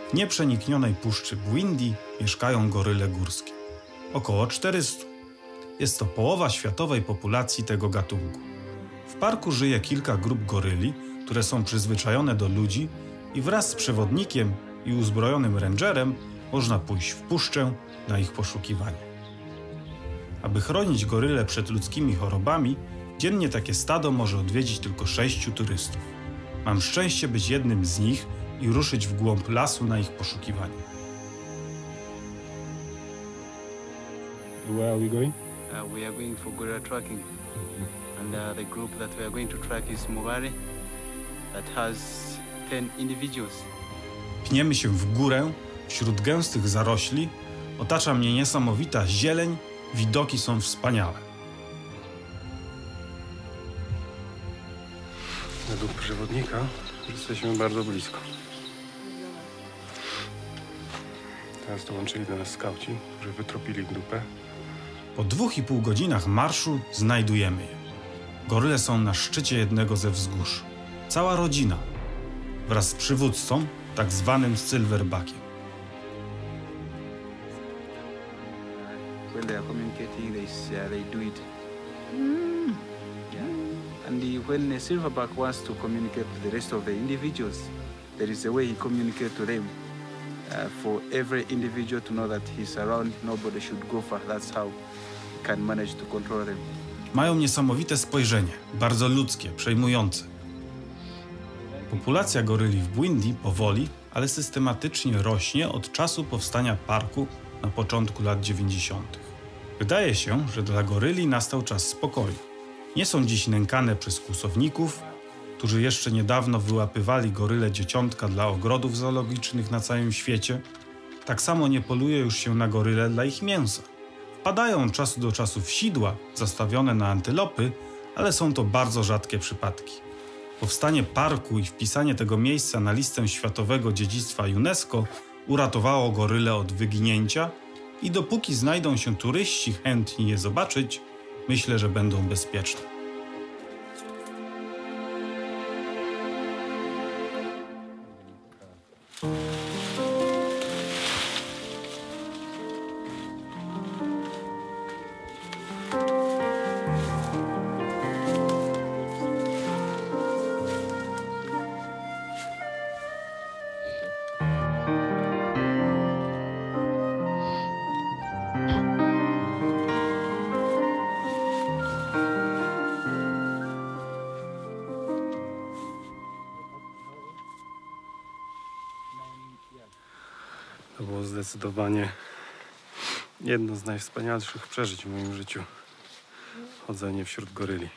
W nieprzeniknionej puszczy Bwindi mieszkają goryle górskie. Około 400. Jest to połowa światowej populacji tego gatunku. W parku żyje kilka grup goryli, które są przyzwyczajone do ludzi i wraz z przewodnikiem i uzbrojonym rangerem można pójść w puszczę na ich poszukiwanie. Aby chronić goryle przed ludzkimi chorobami, dziennie takie stado może odwiedzić tylko 6 turystów. Mam szczęście być jednym z nich i ruszyć w głąb lasu na ich poszukiwanie. Where are we going? We are going for gorilla tracking. And the group that we are going to track is Mubare, that has 10 individuals. Pniemy się w górę, wśród gęstych zarośli, otacza mnie niesamowita zieleń, widoki są wspaniałe. Według przewodnika jesteśmy bardzo blisko. Teraz dołączyli do nas skauci, którzy wytropili grupę. Po 2,5 godzinach marszu znajdujemy je. Goryle są na szczycie jednego ze wzgórz. Cała rodzina, wraz z przywódcą, tak zwanym silverbackiem. When they are communicating, they do it. Yeah. And when the silverback wants to communicate with the rest of the individuals, there is a way he communicates to them. For every individual to know that he's around, nobody should go far. That's how he can manage to control them. Mają niesamowite spojrzenie, bardzo ludzkie, przejmujące. Populacja goryli w Bwindi powoli, ale systematycznie rośnie od czasu powstania parku na początku lat 90. Wydaje się, że dla goryli nastał czas spokoju. Nie są dziś nękane przez kłusowników, którzy jeszcze niedawno wyłapywali goryle dzieciątka dla ogrodów zoologicznych na całym świecie. Tak samo nie poluje już się na goryle dla ich mięsa. Wpadają od czasu do czasu w sidła zastawione na antylopy, ale są to bardzo rzadkie przypadki. Powstanie parku i wpisanie tego miejsca na listę światowego dziedzictwa UNESCO uratowało goryle od wyginięcia i dopóki znajdą się turyści chętni je zobaczyć, myślę, że będą bezpieczne. To było zdecydowanie jedno z najwspanialszych przeżyć w moim życiu. Chodzenie wśród goryli.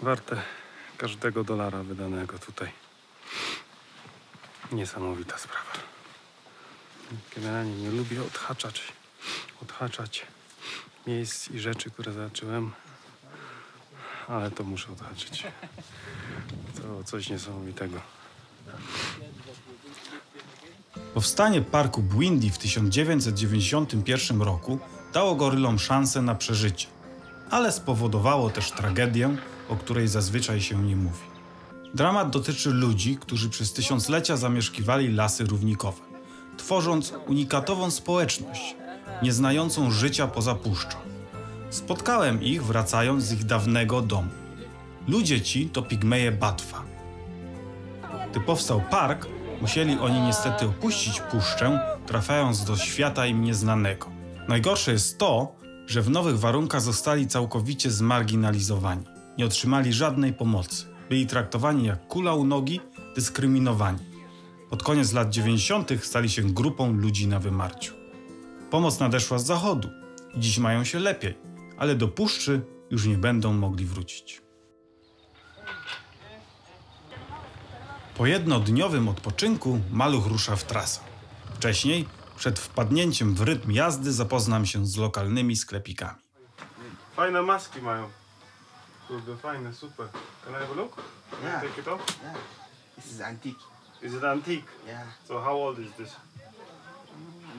Warte każdego dolara wydanego tutaj. Niesamowita sprawa. Generalnie nie lubię odhaczać miejsc i rzeczy, które zacząłem, ale to muszę odhaczyć. To coś niesamowitego. Powstanie parku Bwindi w 1991 roku dało gorylom szansę na przeżycie, ale spowodowało też tragedię, o której zazwyczaj się nie mówi. Dramat dotyczy ludzi, którzy przez tysiąclecia zamieszkiwali lasy równikowe, tworząc unikatową społeczność, nieznającą życia poza puszczą. Spotkałem ich, wracając z ich dawnego domu. Ludzie ci to pigmeje Batwa. Gdy powstał park, musieli oni niestety opuścić puszczę, trafiając do świata im nieznanego. Najgorsze jest to, że w nowych warunkach zostali całkowicie zmarginalizowani. Nie otrzymali żadnej pomocy. Byli traktowani jak kula u nogi, dyskryminowani. Pod koniec lat 90. stali się grupą ludzi na wymarciu. Pomoc nadeszła z zachodu i dziś mają się lepiej, ale do puszczy już nie będą mogli wrócić. Po jednodniowym odpoczynku maluch rusza w trasę. Wcześniej, przed wpadnięciem w rytm jazdy, zapoznam się z lokalnymi sklepikami. Fajne maski mają. Kurde, fajne, super. Can I have a look? Yeah. Take it off? Yeah. This is antique. Is it antique? Yeah. So how old is this?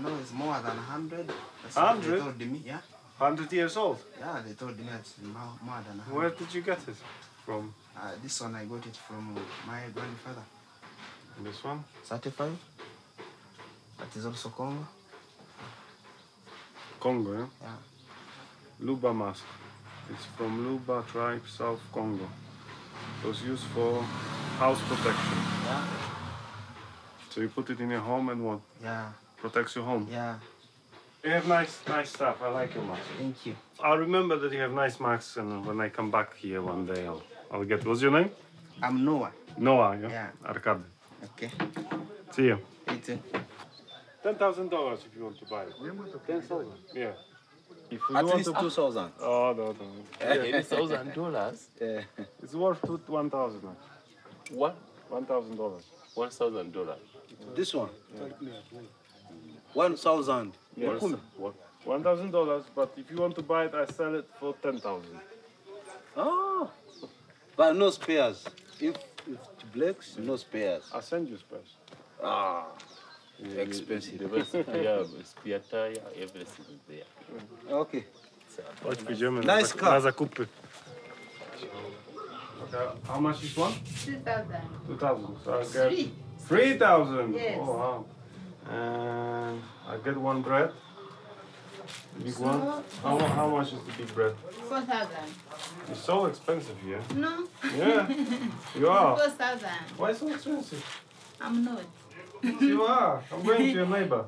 No, it's more than 100. That's 100? what they told me, yeah. 100 years old? Yeah, they told me it's more than 100. Where did you get it from? This one I got it from my grandfather. This one? 35? It is also Congo. Congo, yeah? Yeah. Luba mask. It's from Luba tribe, South Congo. It was used for house protection. Yeah. So you put it in your home and what? Yeah. Protects your home. Yeah. You have nice stuff. I like your mask. Thank you. I'll remember that you have nice masks, and when I come back here one day, I'll get. What's your name? I'm Noah. Noah, yeah? Yeah. Arkady. Okay. See you. It's $10,000 if you want to buy it. 10,000. Yeah. If you At want least to 2,000. Oh, no. $80,000. It's worth $1,000. What? $1,000. $1,000. This one. 1,000. Yes. What? $1,000, but if you want to buy it, I sell it for 10,000. Oh. But no spares. If it breaks, no spares. I'll send you spares. Ah. Expensive. The rest, yeah, spare tire, everything is there. Okay. Chodź, pójdziemy Nice car. na zakupy. Okay. How much is one? 2,000. 2,000. So I get Three. 3,000. Yes. Oh wow. And I get one bread. Big one. How much is the big bread? 4,000. It's so expensive here. No. Yeah. You are. 4,000. Why so expensive? I'm not. You are. I'm going to your neighbor.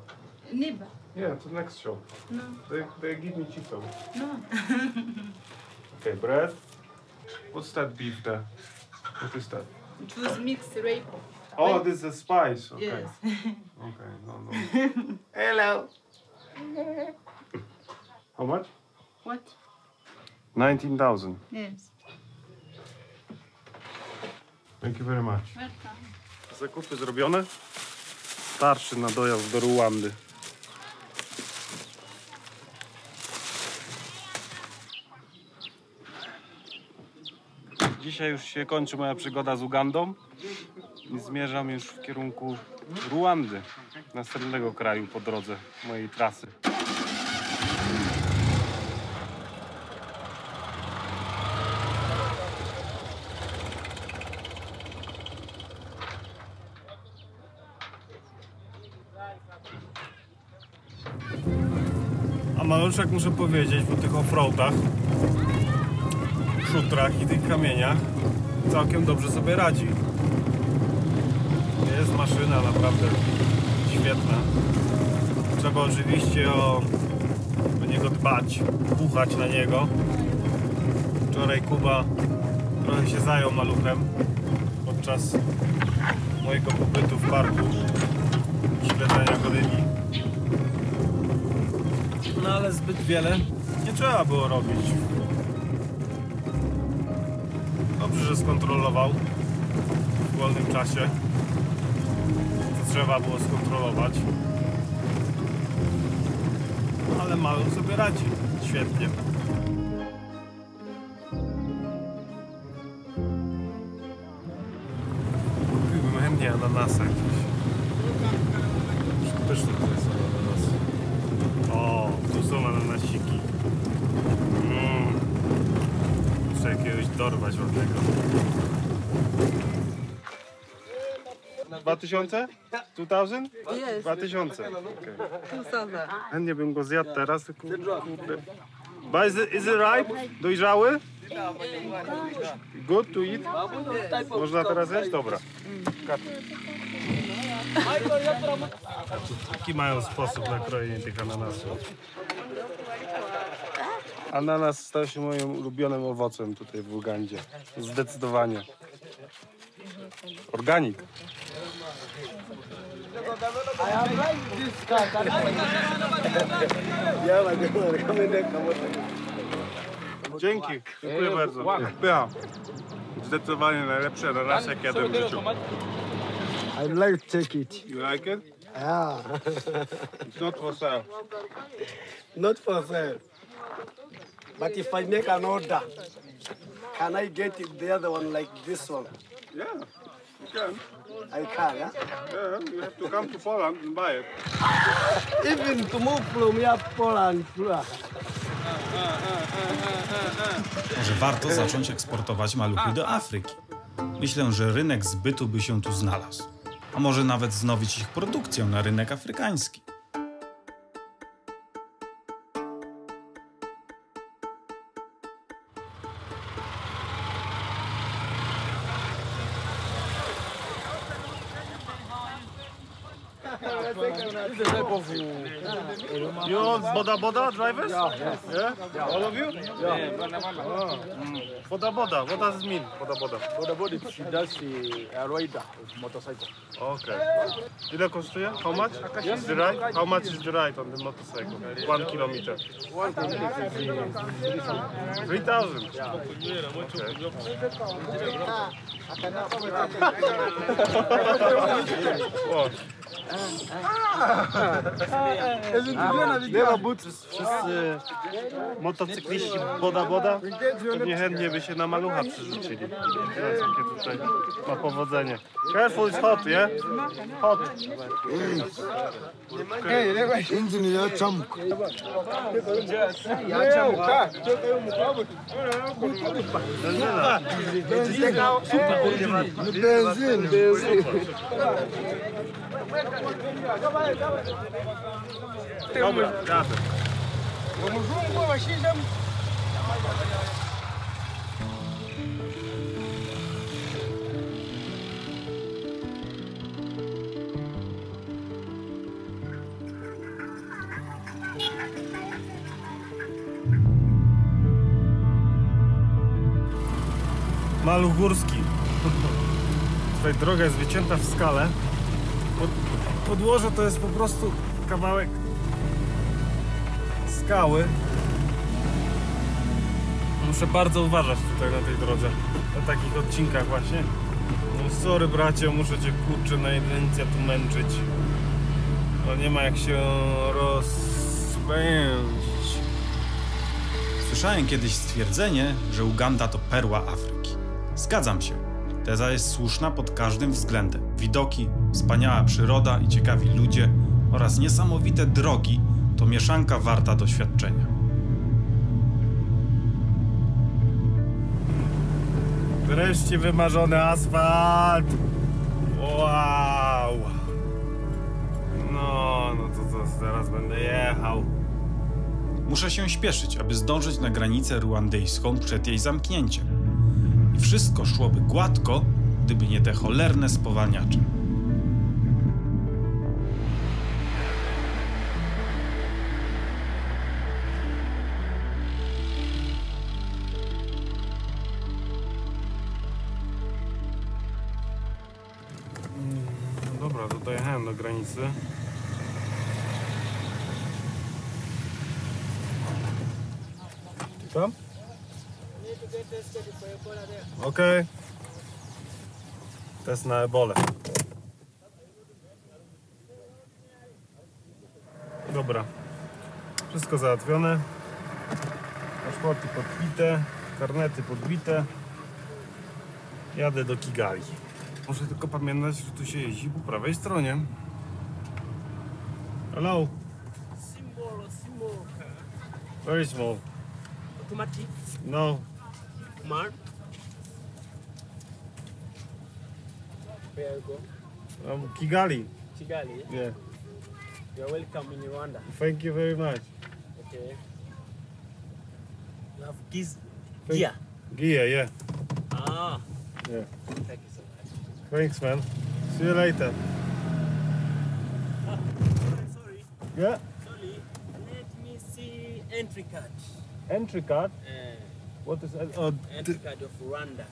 Neighbor. Yeah, to the next shop. No. They give me cheaper. No. Okay, bread. What's that beef there? What is that? It was mixed rape. Oh, this is a spice. Okay. Yes. Okay, no. Hello. How much? What? 19,000. Yes. Thank you very much. Welcome. Zakupy zrobione. Starszy na dojazd do Ruandy. Dzisiaj już się kończy moja przygoda z Ugandą i zmierzam już w kierunku Ruandy, następnego kraju po drodze mojej trasy. A Maluszek, muszę powiedzieć, po tych offroadach, szutrach i tych kamieniach całkiem dobrze sobie radzi. Jest maszyna naprawdę świetna. Trzeba oczywiście o niego dbać, puchać na niego. Wczoraj Kuba trochę się zajął maluchem podczas mojego pobytu w parku i śledzenia goryli. No ale zbyt wiele nie trzeba było robić. Dobrze, że skontrolował w wolnym czasie, co trzeba było skontrolować. Ale maluch sobie radzi świetnie. Kupiłbym chętnie ananasa gdzieś. Pyszne to są ananasy. O, tu są ananasiki. Muszę jakiegoś dorwać ładnego. 2000? 2000? Yes. 2000. Okay. 2000. Chętnie bym go zjadł teraz, tylko kurde. But is it ripe? Dojrzały? Good to eat? Można teraz jeść? Dobra. Taki mają sposób na krojenie tych ananasów. Ananas stał się moim ulubionym owocem tutaj w Ugandzie. Zdecydowanie. Organik. Dzięki. Dziękuję bardzo. Ja. Zdecydowanie najlepsze ananasy, jak jadłem w życiu. I'd like to take it. You like it? Yeah. It's not for sale. Not for sale. But if I make an order, can I get it, the other one like this one? Yeah, you can. I can, yeah? Yeah, you have to come to Poland and buy it. Even to move from here, Poland. Może warto zacząć eksportować maluchy do Afryki. Myślę, że rynek zbytu by się tu znalazł. a może nawet wznowić ich produkcję na rynek afrykański. You all Boda drivers? Yeah? All of you? Boda. What does it mean? Boda. She does a rider of motorcycle. Okay. Ile kosztuje? How much? Is the ride? How much is the ride on the motorcycle? 1 kilometer. 1 kilometer is 3,000. Okay. Wszyscy motocykliści Boda pewnie chętnie by się na malucha przerzucili. Zobaczcie, jakie tutaj ma powodzenie. Careful, it's hot, yeah? Hot. engine ya champ. Benzin. Dobra, jadę. Maluch górski. Tutaj droga jest wycięta w skale. Podłoże to jest po prostu kawałek skały. Muszę bardzo uważać tutaj na tej drodze, na takich odcinkach właśnie. No sorry bracie, muszę cię kurczę na jedynce tu męczyć. No nie ma jak się rozpędzić. Słyszałem kiedyś stwierdzenie, że Uganda to perła Afryki. Zgadzam się. Teza jest słuszna pod każdym względem. Widoki, wspaniała przyroda i ciekawi ludzie oraz niesamowite drogi to mieszanka warta doświadczenia. Wreszcie wymarzony asfalt! Wow! No to zaraz będę jechał. Muszę się śpieszyć, aby zdążyć na granicę ruandyjską przed jej zamknięciem. I wszystko szłoby gładko, gdyby nie te cholerne spowalniacze. No dobra, to dojechałem do granicy. Tam? Okej. Test na ebolę. Dobra. Wszystko załatwione. Paszporty podbite, karnety podbite. Jadę do Kigali. Muszę tylko pamiętać, że tu się jeździ po prawej stronie. Hello. Symbol. Very small. Automatic. No. Mark. Where you go? Kigali. Kigali. Yeah. You're welcome in Rwanda. Thank you very much. Okay. You have this Thank- gear. Gia, yeah. Ah. Yeah. Thank you so much. Thanks, man. See you later. Sorry. Yeah. Sorry. Let me see entry card. Entry card. What is Entry card of Rwanda.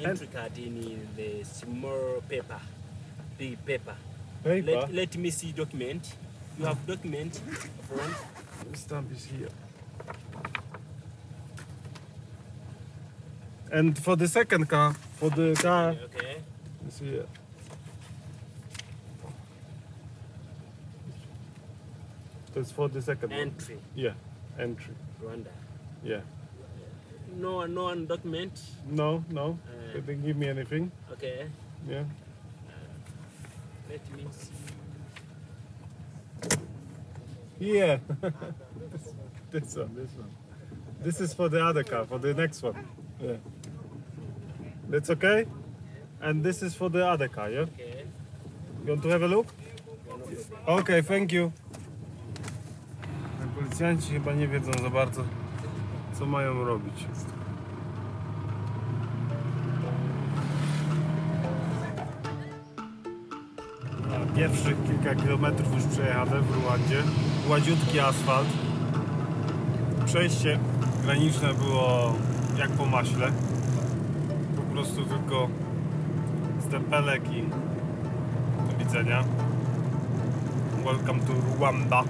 Entry card in the small paper. The paper. paper? Let me see document. You have document of Rwanda. The stamp is here. And for the second car, Okay. it's here. That's for the second one. Entry. Yeah, entry. Rwanda. Yeah. No one document. No. They didn't give me anything. Okay. Yeah. Let me see. Yeah. this one. This is for the other car, for the next one. Yeah. That's okay? And this is for the other car, yeah? You want to have a look? Okay, thank you. Policjanci chyba nie wiedzą za bardzo, co mają robić. Pierwszych kilka kilometrów już przejechane w Ruandzie. Gładziutki asfalt. Przejście graniczne było jak po maśle. Po prostu tylko stempelek i do widzenia. Welcome to Rwanda.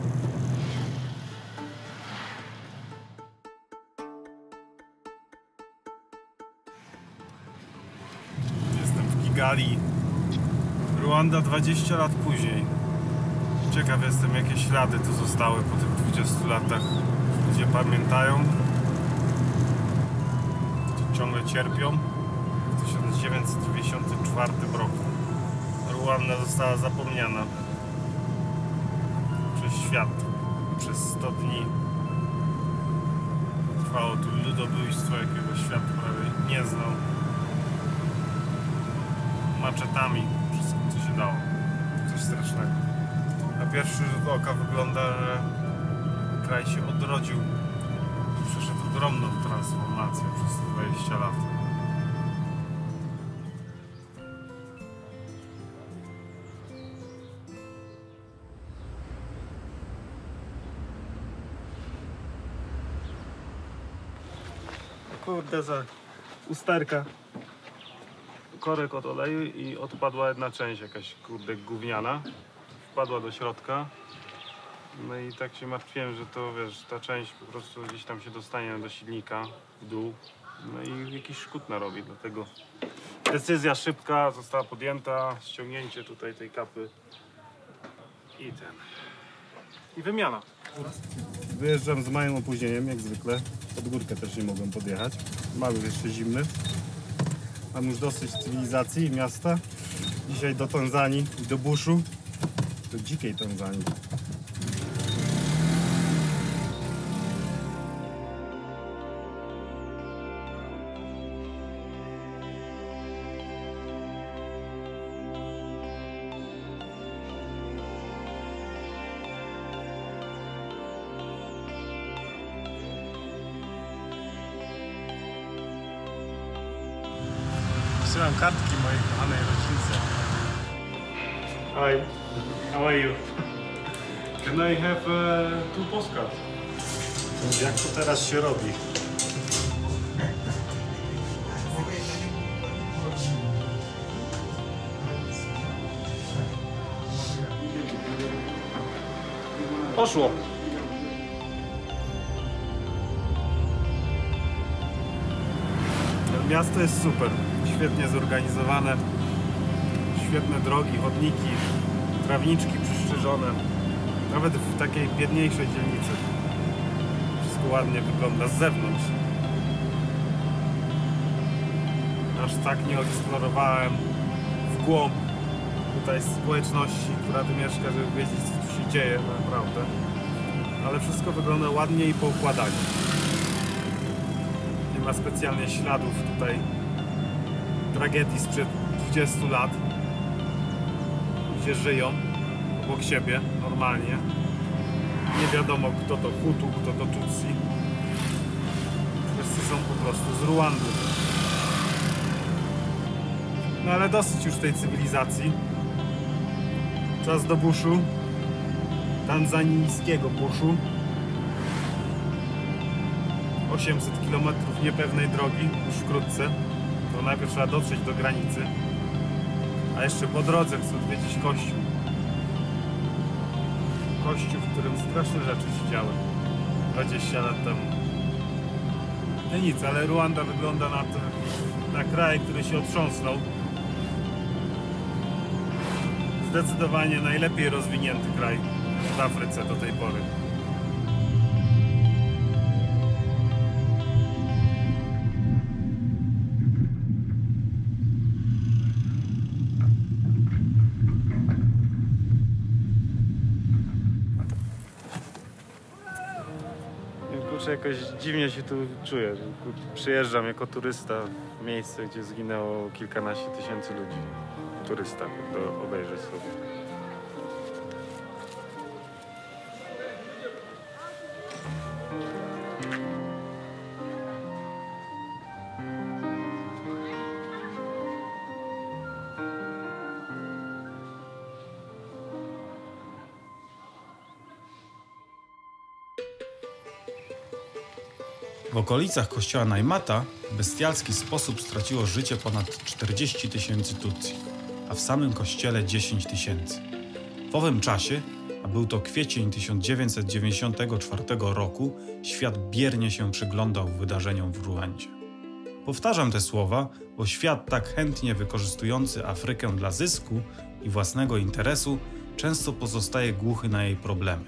Jestem w Kigali. Rwanda 20 lat później. Ciekaw jestem, jakie ślady tu zostały po tych 20 latach. Ludzie pamiętają, ciągle cierpią. W 1994 roku Rwanda została zapomniana przez świat. Przez 100 dni trwało tu ludobójstwo, jakiego świat prawie nie znał. Maczetami wszystko, co się dało. Coś strasznego. Na pierwszy rzut oka wygląda, że kraj się odrodził. Przeszedł ogromną transformację przez 20 lat. Kurde, za usterka. Korek od oleju i odpadła jedna część, jakaś kurde gówniana. Wpadła do środka. No i tak się martwiłem, że to wiesz, ta część po prostu gdzieś tam się dostanie do silnika w dół. No i jakiś szkód narobi, dlatego decyzja szybka została podjęta, ściągnięcie tutaj tej kapy i wymiana. Wyjeżdżam z małym opóźnieniem, jak zwykle. Pod górkę też nie mogłem podjechać. Mały jeszcze zimny. Mam już dosyć cywilizacji i miasta. Dzisiaj do Tanzanii i do buszu. Do dzikiej Tanzanii. Wysyłam kartki mojej kochanej rocznicy. Hi, how are you? Can I have 2 postcards? Jak to teraz się robi? Poszło! Miasto jest super, świetnie zorganizowane, świetne drogi, chodniki, trawniczki przystrzyżone, nawet w takiej biedniejszej dzielnicy. Wszystko ładnie wygląda z zewnątrz. Aż tak nie eksplorowałem w głąb tutaj społeczności, która tu mieszka, żeby wiedzieć, co tu się dzieje naprawdę. Ale wszystko wygląda ładnie i poukładanie. Nie ma specjalnie śladów tutaj tragedii sprzed 20 lat, gdzie żyją obok siebie normalnie. Nie wiadomo, kto to Hutu, kto to Tutsi. Wszyscy są po prostu z Rwandy. No ale dosyć już tej cywilizacji. Czas do buszu. Tanzanijskiego buszu. 800 km niepewnej drogi, już wkrótce. To najpierw trzeba dotrzeć do granicy. A jeszcze po drodze chcę odwiedzić kościół. Kościół, w którym straszne rzeczy się działy 20 lat temu. No nic, ale Rwanda wygląda na kraj, który się otrząsnął. Zdecydowanie najlepiej rozwinięty kraj w Afryce do tej pory. Kurczę, jakoś dziwnie się tu czuję. Przyjeżdżam jako turysta miejsce, gdzie zginęło kilkanaście tysięcy ludzi. Turysta, do obejrzeć sobie. W okolicach kościoła Naimata w bestialski sposób straciło życie ponad 40 tysięcy Tutsi, a w samym kościele 10 tysięcy. W owym czasie, a był to kwiecień 1994 roku, świat biernie się przyglądał wydarzeniom w Ruandzie. Powtarzam te słowa, bo świat tak chętnie wykorzystujący Afrykę dla zysku i własnego interesu często pozostaje głuchy na jej problemy.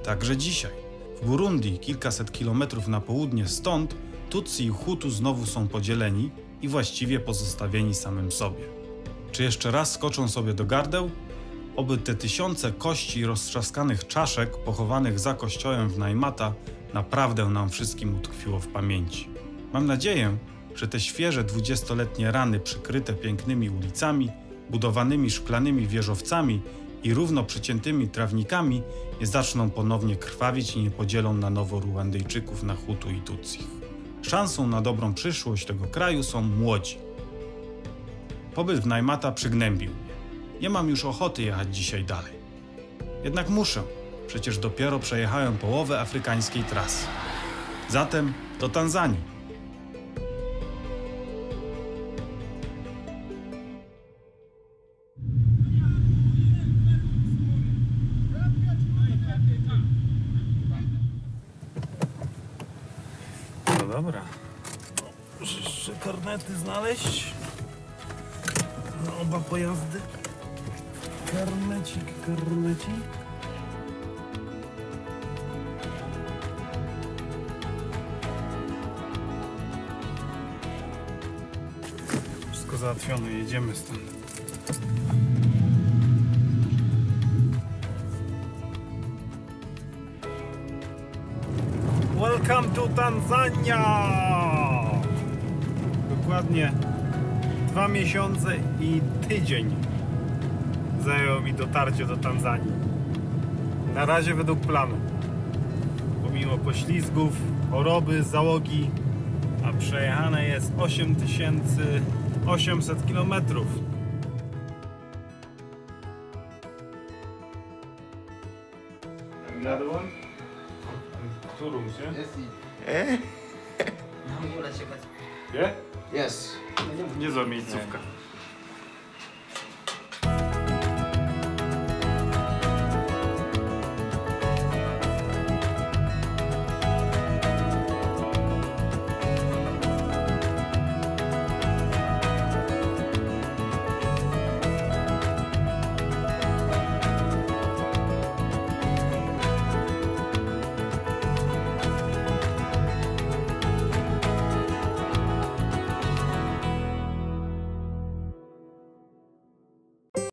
Także dzisiaj. W Burundi, kilkaset kilometrów na południe stąd, Tutsi i Hutu znowu są podzieleni i właściwie pozostawieni samym sobie. Czy jeszcze raz skoczą sobie do gardeł? Oby te tysiące kości roztrzaskanych czaszek pochowanych za kościołem w Naimata naprawdę nam wszystkim utkwiło w pamięci. Mam nadzieję, że te świeże 20-letnie rany przykryte pięknymi ulicami, budowanymi szklanymi wieżowcami i równo przyciętymi trawnikami nie zaczną ponownie krwawić i nie podzielą na nowo Ruandyjczyków na Hutu i Tutsich. Szansą na dobrą przyszłość tego kraju są młodzi. Pobyt w Naimata przygnębił mnie. Nie mam już ochoty jechać dzisiaj dalej. Jednak muszę, przecież dopiero przejechałem połowę afrykańskiej trasy. Zatem do Tanzanii. No dobra. Muszę jeszcze karnety znaleźć. Na oba pojazdy. Karnecik. Wszystko załatwione, jedziemy stąd. Welcome to Tanzania! Dokładnie 2 miesiące i tydzień zajęło mi dotarcie do Tanzanii. Na razie według planu. Pomimo poślizgów, choroby, załogi, a przejechane jest 8800 km. Another one? Two rooms, yeah? Yes. Yeah? Yes. Niezła miejscówka.